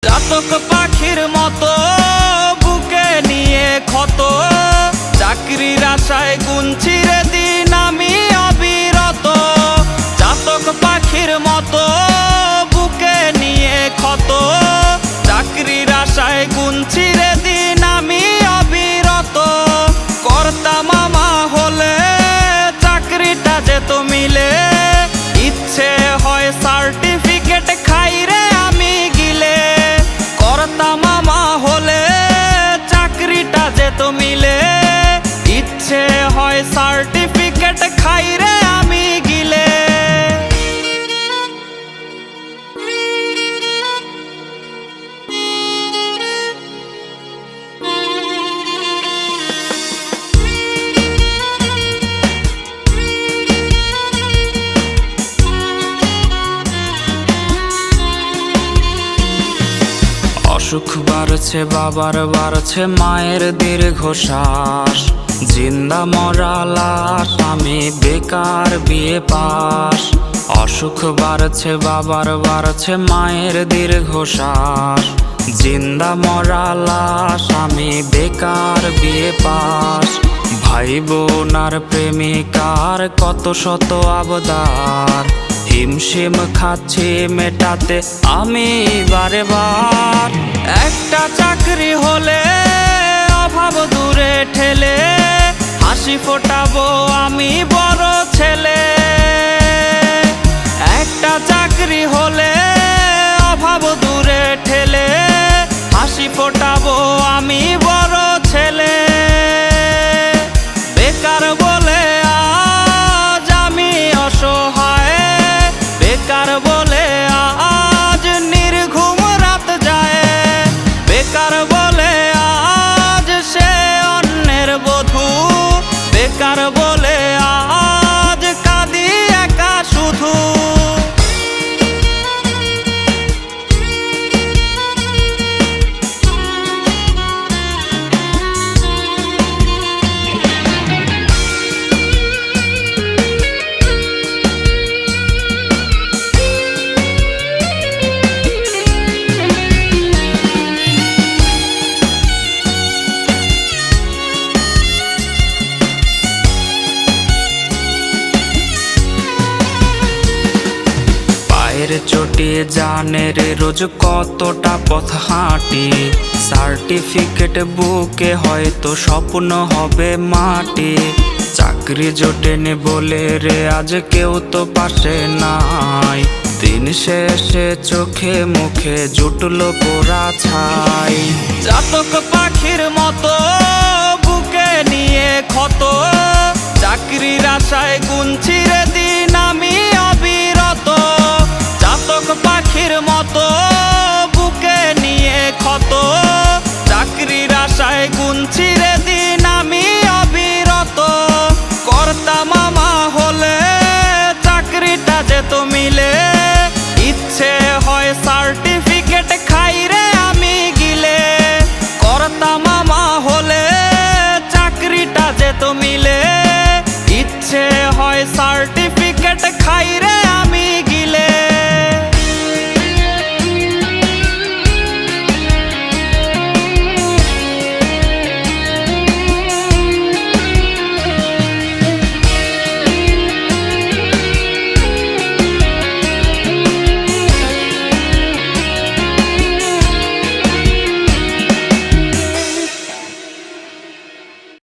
চাতক পাখির মতো বুকে নিয়ে ক্ষত, চাকরির আশায় গুনছি রে দিন আমি অবিরত। চাতক পাখির মতো বুকে নিয়ে ক্ষত, চাকরির আশায় গুনছি রে দিন আমি অবিরত। কর্তা মামা হলে চাকরিটা যেত মিলে, ইচ্ছে হয় সার্টিফিকেট খাই রে আমি গিলে। কর্তা মামা হলে চাকরিটা যেত মিলে, ইচ্ছে হয় সার্টিফিকেট খাই রে আমি গিলে। অসুখ বাড়ছে বাবার বাড়ছে মায়ের দীর্ঘশ্বাস, জিন্দা মরা লাশ আমি বেকার বিয়ে পাস। অসুখ বাড়ছে বাবার বাড়ছে মায়ের দীর্ঘশ্বাস, জিন্দা মরা লাশ আমি বেকার বিয়ে পাস। ভাই বোন আর প্রেমিকার কত শত আবদার, হিমশিম খাচ্ছি মেটাতে আমি বারে বার। একটা চাকরি হলে অভাব দূরে ঠেলে, হাসি ফোটাবো আমি বড় ছেলে। একটা চাকরি হলে অভাব দূরে ঠেলে, হাসি ফোটাবো আমি বড় ছেলে। বেকার বলে আজ আমি অসহায়, বেকার বলে আজ নির্ঘুম রাত যায়। বেকার বলে আজ সে অন্যের বধূ, বেকার বলে আজ কাঁদি একা শুধু। চটি জানের রোজ কতটা পথ হাঁটি, সার্টিফিকেট বুকে হয়তো স্বপ্ন হবে মাটি। চাকরি জোটেনি বলে রে আজ কেউ তো পাশে নাই, দিন শেষে চোখে মুখে জুটলো পোড়া ছাই। চাতক পাখির মতো বুকে নিয়ে ক্ষত, চাকরির আশায় গুনছি রে দিন আমি অবিরত। চাতক পাখির মতো